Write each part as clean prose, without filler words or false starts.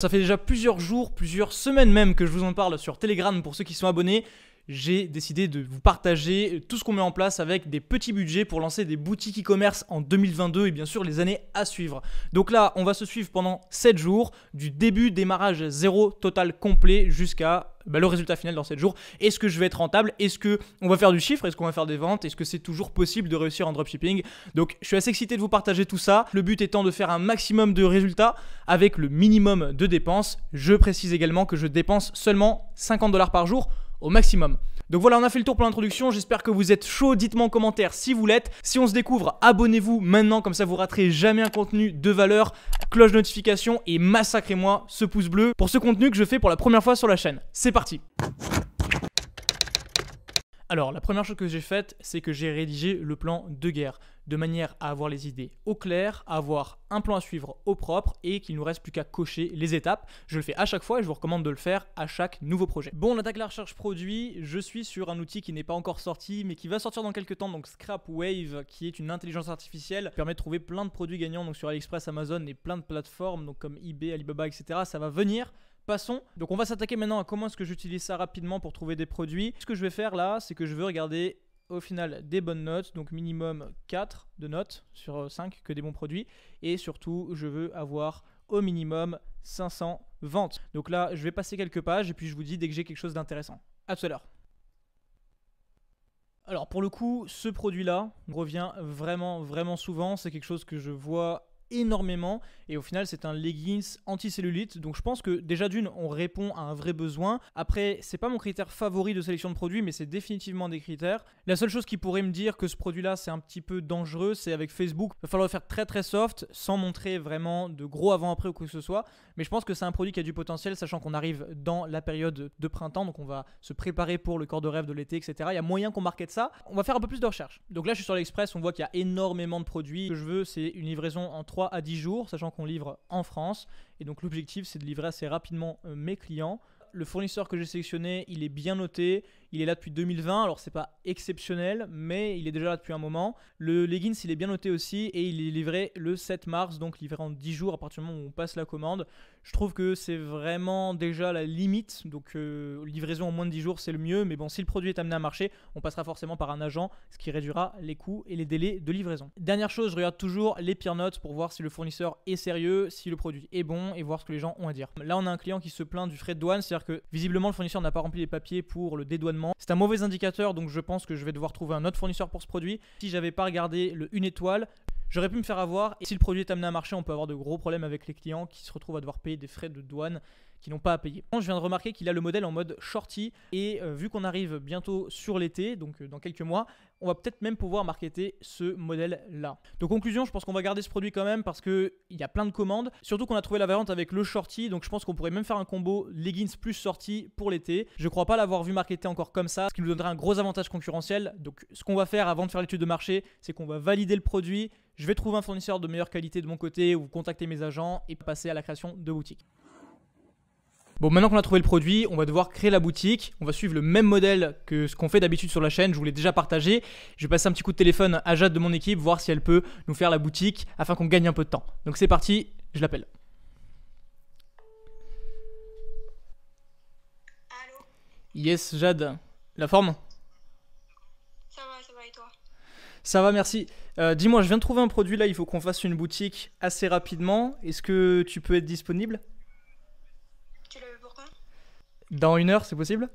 Ça fait déjà plusieurs jours, plusieurs semaines même que je vous en parle sur Telegram pour ceux qui sont abonnés. J'ai décidé de vous partager tout ce qu'on met en place avec des petits budgets pour lancer des boutiques e-commerce en 2022 et bien sûr les années à suivre. Donc là, on va se suivre pendant 7 jours, du début, démarrage zéro total complet jusqu'à le résultat final dans 7 jours. Est-ce que je vais être rentable? Est-ce qu'on va faire du chiffre? Est-ce qu'on va faire des ventes? Est-ce que c'est toujours possible de réussir en dropshipping? Donc je suis assez excité de vous partager tout ça. Le but étant de faire un maximum de résultats avec le minimum de dépenses. Je précise également que je dépense seulement 50 $ par jour au maximum. Donc voilà, on a fait le tour pour l'introduction, j'espère que vous êtes chaud, dites-moi en commentaire si vous l'êtes. Si on se découvre, abonnez-vous maintenant, comme ça vous raterez jamais un contenu de valeur, cloche de notification et massacrez-moi ce pouce bleu pour ce contenu que je fais pour la première fois sur la chaîne. C'est parti! Alors, la première chose que j'ai faite, c'est que j'ai rédigé le plan de guerre, de manière à avoir les idées au clair, à avoir un plan à suivre au propre et qu'il ne nous reste plus qu'à cocher les étapes. Je le fais à chaque fois et je vous recommande de le faire à chaque nouveau projet. Bon, on attaque la recherche produit. Je suis sur un outil qui n'est pas encore sorti, mais qui va sortir dans quelques temps, donc Scrapwave, qui est une intelligence artificielle, qui permet de trouver plein de produits gagnants donc sur AliExpress, Amazon et plein de plateformes, donc comme eBay, Alibaba, etc. Ça va venir. Passons. Donc on va s'attaquer maintenant à comment est-ce que j'utilise ça rapidement pour trouver des produits. Ce que je vais faire là, c'est que je veux regarder au final des bonnes notes, donc minimum 4 de notes sur 5 que des bons produits. Et surtout, je veux avoir au minimum 500 ventes. Donc là, je vais passer quelques pages et puis je vous dis dès que j'ai quelque chose d'intéressant. À tout à l'heure. Alors pour le coup, ce produit-là revient vraiment souvent. C'est quelque chose que je vois énormément et au final c'est un leggings anti-cellulite, donc je pense que déjà d'une on répond à un vrai besoin. Après c'est pas mon critère favori de sélection de produits, mais c'est définitivement des critères. La seule chose qui pourrait me dire que ce produit là c'est un petit peu dangereux, c'est avec Facebook, il va falloir le faire très soft sans montrer vraiment de gros avant-après ou quoi que ce soit, mais je pense que c'est un produit qui a du potentiel, sachant qu'on arrive dans la période de printemps, donc on va se préparer pour le corps de rêve de l'été, etc. Il y a moyen qu'on market ça. On va faire un peu plus de recherche. Donc là je suis sur AliExpress, on voit qu'il y a énormément de produits. Ce que je veux c'est une livraison en 3 à 10 jours, sachant qu'on livre en France. Et donc l'objectif, c'est de livrer assez rapidement mes clients. Le fournisseur que j'ai sélectionné, il est bien noté. Il est là depuis 2020. Alors, c'est pas exceptionnel, mais il est déjà là depuis un moment. Le leggings, il est bien noté aussi et il est livré le 7 mars, donc livré en 10 jours à partir du moment où on passe la commande. Je trouve que c'est vraiment déjà la limite. Donc, livraison en moins de 10 jours, c'est le mieux. Mais bon, si le produit est amené à marcher, on passera forcément par un agent, ce qui réduira les coûts et les délais de livraison. Dernière chose, je regarde toujours les peer notes pour voir si le fournisseur est sérieux, si le produit est bon et voir ce que les gens ont à dire. Là, on a un client qui se plaint du frais de douane, c'est-à-dire que visiblement, le fournisseur n'a pas rempli les papiers pour le dédouanement. C'est un mauvais indicateur, donc je pense que je vais devoir trouver un autre fournisseur pour ce produit. Si j'avais pas regardé le 1 étoile, j'aurais pu me faire avoir. Et si le produit est amené à marcher, on peut avoir de gros problèmes avec les clients qui se retrouvent à devoir payer des frais de douane qui n'ont pas à payer. Je viens de remarquer qu'il a le modèle en mode shorty et vu qu'on arrive bientôt sur l'été, donc dans quelques mois, on va peut-être même pouvoir marketer ce modèle là. Donc conclusion, je pense qu'on va garder ce produit quand même parce qu'il y a plein de commandes, surtout qu'on a trouvé la variante avec le shorty, donc je pense qu'on pourrait même faire un combo leggings plus shorty pour l'été. Je crois pas l'avoir vu marketé encore comme ça, ce qui nous donnerait un gros avantage concurrentiel. Donc ce qu'on va faire avant de faire l'étude de marché, c'est qu'on va valider le produit, je vais trouver un fournisseur de meilleure qualité de mon côté ou contacter mes agents et passer à la création de boutique. Bon, maintenant qu'on a trouvé le produit, on va devoir créer la boutique. On va suivre le même modèle que ce qu'on fait d'habitude sur la chaîne. Je vous l'ai déjà partagé. Je vais passer un petit coup de téléphone à Jade de mon équipe, voir si elle peut nous faire la boutique afin qu'on gagne un peu de temps. Donc c'est parti, je l'appelle. Allô? Yes, Jade. La forme? Ça va et toi? Ça va, merci. Dis-moi, je viens de trouver un produit là, il faut qu'on fasse une boutique assez rapidement. Est-ce que tu peux être disponible? Tu l'avais pour quand? Dans 1 heure, c'est possible?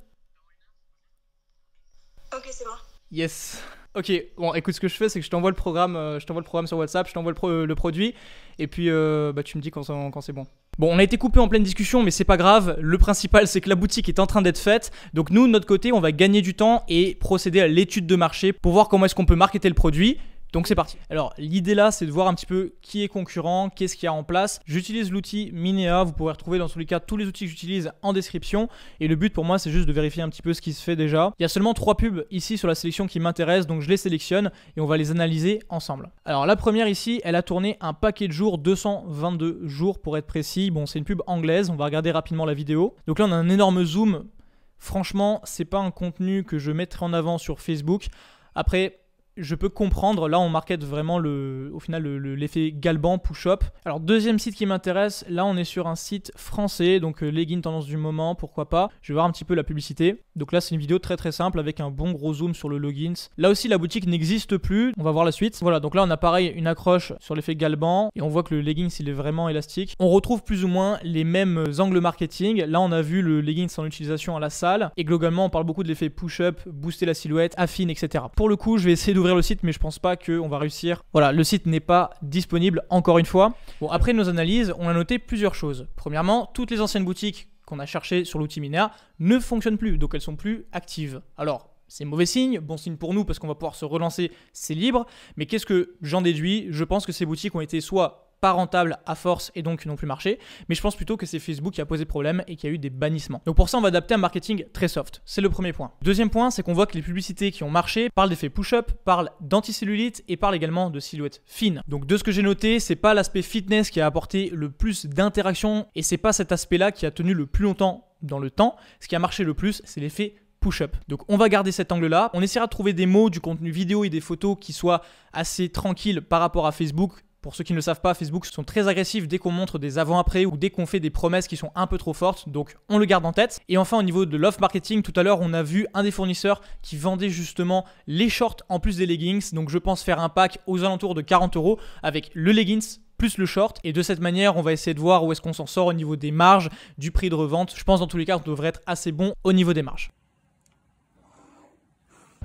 Ok, c'est bon. Yes. Ok, bon écoute, ce que je fais c'est que je t'envoie le programme sur WhatsApp, je t'envoie le produit et puis tu me dis quand c'est bon. Bon, on a été coupé en pleine discussion mais c'est pas grave, le principal c'est que la boutique est en train d'être faite, donc nous de notre côté on va gagner du temps et procéder à l'étude de marché pour voir comment est-ce qu'on peut marketer le produit. Donc c'est parti. Alors l'idée là c'est de voir un petit peu qui est concurrent, qu'est-ce qu'il y a en place. J'utilise l'outil Minea, vous pourrez retrouver dans tous les cas tous les outils que j'utilise en description. Et le but pour moi c'est juste de vérifier un petit peu ce qui se fait déjà. Il y a seulement 3 pubs ici sur la sélection qui m'intéressent, donc je les sélectionne et on va les analyser ensemble. Alors la première ici, elle a tourné un paquet de jours, 222 jours pour être précis. Bon c'est une pub anglaise, on va regarder rapidement la vidéo. Donc là on a un énorme zoom. Franchement c'est pas un contenu que je mettrai en avant sur Facebook. Après je peux comprendre. Là, on market vraiment au final l'effet Galban push-up. Alors, deuxième site qui m'intéresse, là, on est sur un site français, donc legging tendance du moment, pourquoi pas. Je vais voir un petit peu la publicité. Donc là, c'est une vidéo très très simple avec un bon gros zoom sur le leggings. Là aussi, la boutique n'existe plus. On va voir la suite. Voilà, donc là, on a pareil une accroche sur l'effet Galban et on voit que le leggings, il est vraiment élastique. On retrouve plus ou moins les mêmes angles marketing. Là, on a vu le leggings en utilisation à la salle et globalement, on parle beaucoup de l'effet push-up, booster la silhouette, affine, etc. Pour le coup, je vais essayer d'ouvrir le site, mais je pense pas qu'on va réussir. Voilà, le site n'est pas disponible encore une fois. Bon, après nos analyses, on a noté plusieurs choses. Premièrement, toutes les anciennes boutiques qu'on a cherchées sur l'outil Minea ne fonctionnent plus, donc elles sont plus actives. Alors, c'est mauvais signe, bon signe pour nous parce qu'on va pouvoir se relancer, c'est libre. Mais qu'est-ce que j'en déduis? Je pense que ces boutiques ont été soit pas rentable à force et donc n'ont plus marché, mais je pense plutôt que c'est Facebook qui a posé problème et qu'il y a eu des bannissements. Donc pour ça, on va adapter un marketing très soft. C'est le premier point. Deuxième point, c'est qu'on voit que les publicités qui ont marché parlent d'effet push-up, parlent d'anticellulite et parlent également de silhouette fine. Donc de ce que j'ai noté, c'est pas l'aspect fitness qui a apporté le plus d'interaction et c'est pas cet aspect-là qui a tenu le plus longtemps dans le temps. Ce qui a marché le plus, c'est l'effet push-up. Donc on va garder cet angle-là. On essaiera de trouver des mots, du contenu vidéo et des photos qui soient assez tranquilles par rapport à Facebook. Pour ceux qui ne le savent pas, Facebook sont très agressifs dès qu'on montre des avant-après ou dès qu'on fait des promesses qui sont un peu trop fortes, donc on le garde en tête. Et enfin au niveau de l'off marketing, tout à l'heure on a vu un des fournisseurs qui vendait justement les shorts en plus des leggings, donc je pense faire un pack aux alentours de 40 € avec le leggings plus le short, et de cette manière on va essayer de voir où est-ce qu'on s'en sort au niveau des marges, du prix de revente. Je pense dans tous les cas on devrait être assez bon au niveau des marges.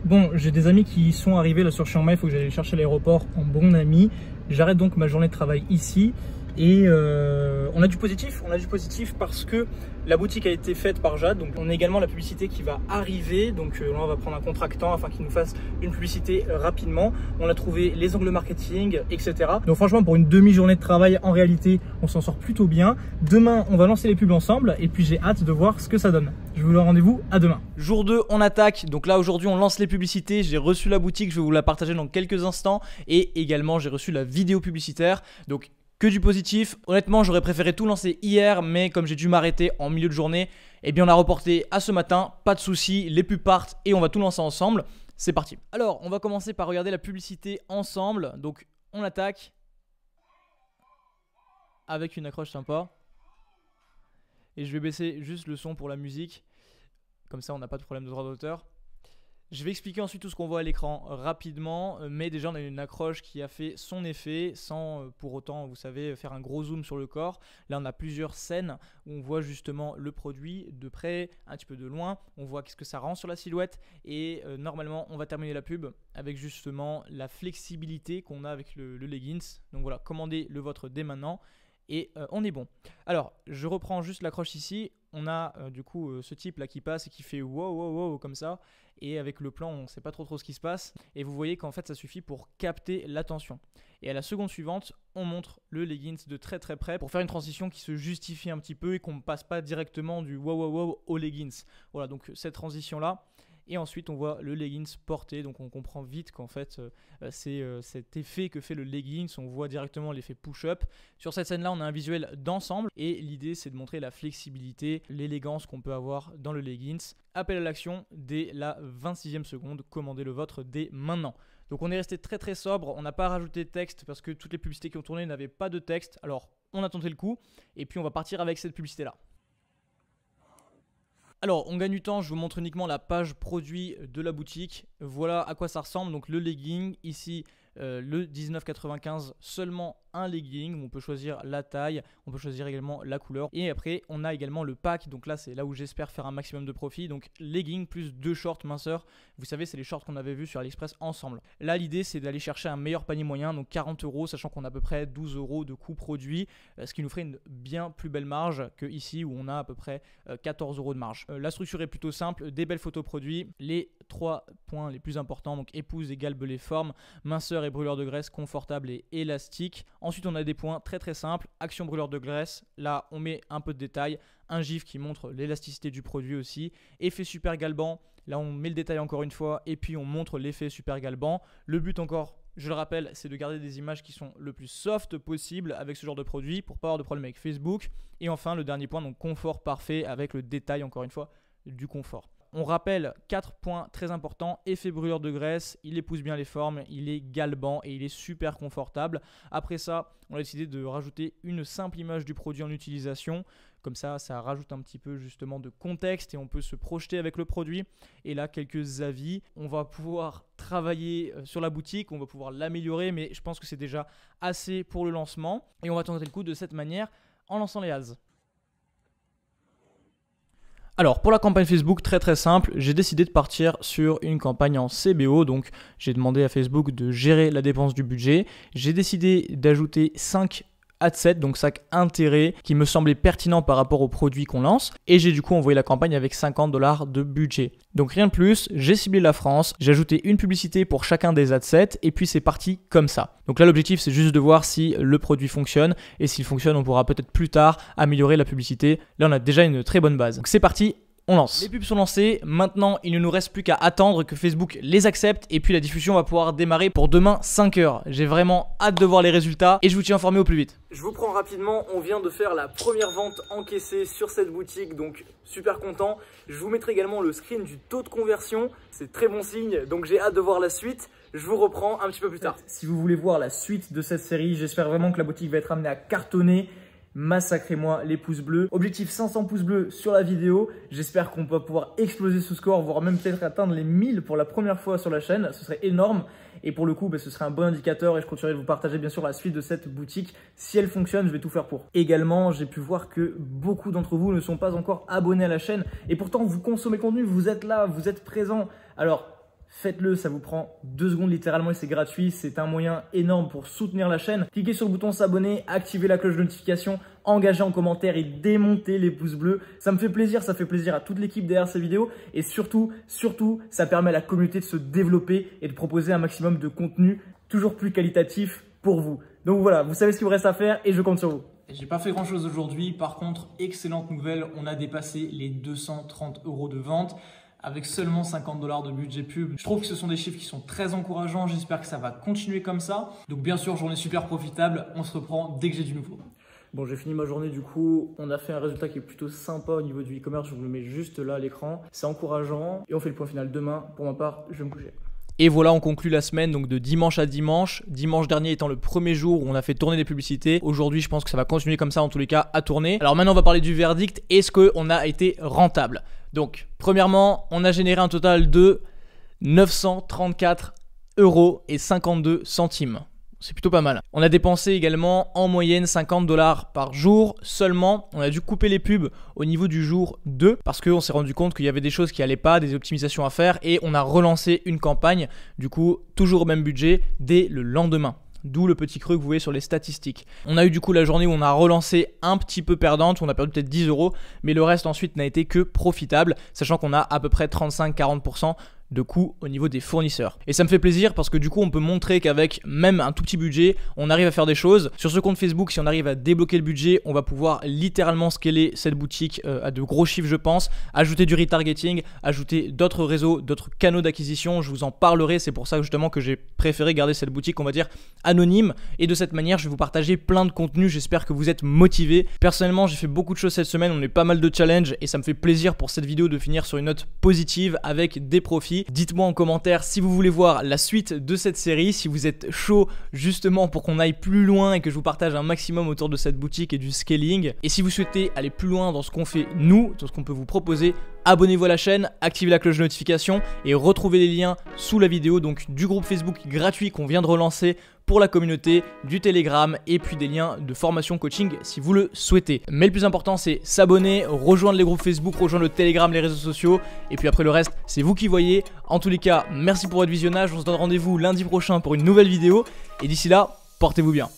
Bon, j'ai des amis qui sont arrivés là sur Chiang Mai, il faut que j'aille les chercher à l'aéroport en bon ami. J'arrête donc ma journée de travail ici et on a du positif. On a du positif parce que la boutique a été faite par Jade. Donc on a également la publicité qui va arriver. Donc là on va prendre un contractant afin qu'il nous fasse une publicité rapidement. On a trouvé les angles marketing, etc. Donc franchement pour une demi-journée de travail, en réalité on s'en sort plutôt bien. Demain on va lancer les pubs ensemble et puis j'ai hâte de voir ce que ça donne. Je vous donne rendez-vous à demain. Jour 2, on attaque. Donc là aujourd'hui on lance les publicités. J'ai reçu la boutique, je vais vous la partager dans quelques instants. Et également j'ai reçu la vidéo publicitaire. Donc que du positif. Honnêtement, j'aurais préféré tout lancer hier, mais comme j'ai dû m'arrêter en milieu de journée, eh bien on a reporté à ce matin. Pas de souci, les pubs partent et on va tout lancer ensemble. C'est parti. Alors, on va commencer par regarder la publicité ensemble. Donc, on attaque avec une accroche sympa. Et je vais baisser juste le son pour la musique. Comme ça, on n'a pas de problème de droit d'auteur. Je vais expliquer ensuite tout ce qu'on voit à l'écran rapidement, mais déjà on a une accroche qui a fait son effet sans pour autant, vous savez, faire un gros zoom sur le corps. Là on a plusieurs scènes où on voit justement le produit de près, un petit peu de loin, on voit qu'est-ce que ça rend sur la silhouette et normalement on va terminer la pub avec justement la flexibilité qu'on a avec le leggings. Donc voilà, commandez le vôtre dès maintenant. Et on est bon. Alors, je reprends juste l'accroche ici. On a du coup ce type là qui passe et qui fait wow wow wow comme ça. Et avec le plan, on ne sait pas trop ce qui se passe. Et vous voyez qu'en fait, ça suffit pour capter l'attention. Et à la seconde suivante, on montre le leggings de très très près pour faire une transition qui se justifie un petit peu et qu'on ne passe pas directement du wow wow wow au leggings. Voilà, donc cette transition là. Et ensuite, on voit le leggings porté. Donc, on comprend vite qu'en fait, c'est cet effet que fait le leggings. On voit directement l'effet push-up. Sur cette scène-là, on a un visuel d'ensemble. Et l'idée, c'est de montrer la flexibilité, l'élégance qu'on peut avoir dans le leggings. Appel à l'action dès la 26e seconde. Commandez le vôtre dès maintenant. Donc, on est resté très très sobre. On n'a pas rajouté de texte parce que toutes les publicités qui ont tourné n'avaient pas de texte. Alors, on a tenté le coup. Et puis, on va partir avec cette publicité-là. Alors, on gagne du temps, je vous montre uniquement la page produit de la boutique. Voilà à quoi ça ressemble. Donc le legging, ici le 19,95, seulement un legging. On peut choisir la taille, on peut choisir également la couleur. Et après, on a également le pack. Donc là, c'est là où j'espère faire un maximum de profit. Donc legging plus 2 shorts minceurs. Vous savez, c'est les shorts qu'on avait vus sur AliExpress ensemble. Là, l'idée, c'est d'aller chercher un meilleur panier moyen, donc 40 €, sachant qu'on a à peu près 12 € de coût produit, ce qui nous ferait une bien plus belle marge que ici où on a à peu près 14 € de marge. La structure est plutôt simple, des belles photos produits, les 3 points les plus importants, donc épouse égale belée forme, minceur et brûleur de graisse confortable et élastique. Ensuite, on a des points très très simples, action brûleur de graisse, là on met un peu de détail, un gif qui montre l'élasticité du produit aussi, effet super galbant, là on met le détail encore une fois et puis on montre l'effet super galbant. Le but encore, je le rappelle, c'est de garder des images qui sont le plus soft possible avec ce genre de produit pour pas avoir de problème avec Facebook. Et enfin le dernier point, donc confort parfait avec le détail encore une fois du confort. on rappelle 4 points très importants. Effet brûleur de graisse, il épouse bien les formes, il est galbant et il est super confortable. Après ça, on a décidé de rajouter une simple image du produit en utilisation. Comme ça, ça rajoute un petit peu justement de contexte et on peut se projeter avec le produit. Et là, quelques avis. On va pouvoir travailler sur la boutique, on va pouvoir l'améliorer, mais je pense que c'est déjà assez pour le lancement. Et on va tenter le coup de cette manière en lançant les ads. Alors pour la campagne Facebook, très simple, j'ai décidé de partir sur une campagne en CBO, donc j'ai demandé à Facebook de gérer la dépense du budget. J'ai décidé d'ajouter 5 adsets, donc 5 intérêts qui me semblaient pertinents par rapport aux produits qu'on lance, et j'ai du coup envoyé la campagne avec 50 $ de budget. Donc rien de plus, j'ai ciblé la France, j'ai ajouté une publicité pour chacun des adsets et puis c'est parti comme ça. Donc là l'objectif c'est juste de voir si le produit fonctionne, et s'il fonctionne on pourra peut-être plus tard améliorer la publicité. Là on a déjà une très bonne base. Donc c'est parti. On lance. Les pubs sont lancées, maintenant il ne nous reste plus qu'à attendre que Facebook les accepte et puis la diffusion va pouvoir démarrer pour demain 5h. J'ai vraiment hâte de voir les résultats et je vous tiens informé au plus vite. Je vous prends rapidement, on vient de faire la première vente encaissée sur cette boutique, donc super content. Je vous mettrai également le screen du taux de conversion, c'est très bon signe, donc j'ai hâte de voir la suite. Je vous reprends un petit peu plus tard. Si vous voulez voir la suite de cette série, j'espère vraiment que la boutique va être amenée à cartonner. Massacrez-moi les pouces bleus. Objectif 500 pouces bleus sur la vidéo. J'espère qu'on va pouvoir exploser ce score, voire même peut-être atteindre les 1000 pour la première fois sur la chaîne. Ce serait énorme. Et pour le coup, ce serait un bon indicateur et je continuerai de vous partager bien sûr la suite de cette boutique. Si elle fonctionne, je vais tout faire pour. Également, j'ai pu voir que beaucoup d'entre vous ne sont pas encore abonnés à la chaîne. Et pourtant, vous consommez le contenu, vous êtes là, vous êtes présents. Alors, faites-le, ça vous prend 2 secondes littéralement et c'est gratuit. C'est un moyen énorme pour soutenir la chaîne. Cliquez sur le bouton s'abonner, activez la cloche de notification, engagez en commentaire et démontez les pouces bleus. Ça me fait plaisir, ça fait plaisir à toute l'équipe derrière ces vidéos et surtout, ça permet à la communauté de se développer et de proposer un maximum de contenu toujours plus qualitatif pour vous. Donc voilà, vous savez ce qu'il vous reste à faire et je compte sur vous. J'ai pas fait grand chose aujourd'hui, par contre, excellente nouvelle, on a dépassé les 230 € de vente. Avec seulement 50 $ de budget pub. Je trouve que ce sont des chiffres qui sont très encourageants. J'espère que ça va continuer comme ça. Donc bien sûr, journée super profitable. On se reprend dès que j'ai du nouveau. Bon, j'ai fini ma journée du coup. On a fait un résultat qui est plutôt sympa au niveau du e-commerce. Je vous le mets juste là à l'écran. C'est encourageant. Et on fait le point final demain. Pour ma part, je vais me coucher. Et voilà, on conclut la semaine donc de dimanche à dimanche. Dimanche dernier étant le premier jour où on a fait tourner des publicités. Aujourd'hui, je pense que ça va continuer comme ça en tous les cas à tourner. Alors maintenant, on va parler du verdict. Est-ce qu'on a été rentable ? Donc, premièrement, on a généré un total de 934 € et 52 centimes. C'est plutôt pas mal. On a dépensé également en moyenne 50 $ par jour seulement. On a dû couper les pubs au niveau du jour 2 parce qu'on s'est rendu compte qu'il y avait des choses qui n'allaient pas, des optimisations à faire et on a relancé une campagne. Du coup, toujours au même budget dès le lendemain. D'où le petit creux que vous voyez sur les statistiques. On a eu du coup la journée où on a relancé un petit peu perdante, on a perdu peut-être 10 €, mais le reste ensuite n'a été que profitable, sachant qu'on a à peu près 35-40% de coûts au niveau des fournisseurs. Et ça me fait plaisir parce que du coup on peut montrer qu'avec même un tout petit budget, on arrive à faire des choses. Sur ce compte Facebook, si on arrive à débloquer le budget, on va pouvoir littéralement scaler cette boutique à de gros chiffres je pense, ajouter du retargeting, ajouter d'autres réseaux, d'autres canaux d'acquisition, je vous en parlerai, c'est pour ça justement que j'ai préféré garder cette boutique on va dire anonyme et de cette manière je vais vous partager plein de contenus, j'espère que vous êtes motivés. Personnellement j'ai fait beaucoup de choses cette semaine, on a eu pas mal de challenges et ça me fait plaisir pour cette vidéo de finir sur une note positive avec des profits. Dites-moi en commentaire si vous voulez voir la suite de cette série, si vous êtes chaud justement pour qu'on aille plus loin et que je vous partage un maximum autour de cette boutique et du scaling. Et si vous souhaitez aller plus loin dans ce qu'on fait nous, dans ce qu'on peut vous proposer, abonnez-vous à la chaîne, activez la cloche de notification et retrouvez les liens sous la vidéo donc du groupe Facebook gratuit qu'on vient de relancer pour la communauté, du Telegram et puis des liens de formation coaching si vous le souhaitez. Mais le plus important c'est s'abonner, rejoindre les groupes Facebook, rejoindre le Telegram, les réseaux sociaux et puis après le reste c'est vous qui voyez. En tous les cas, merci pour votre visionnage, on se donne rendez-vous lundi prochain pour une nouvelle vidéo et d'ici là, portez-vous bien.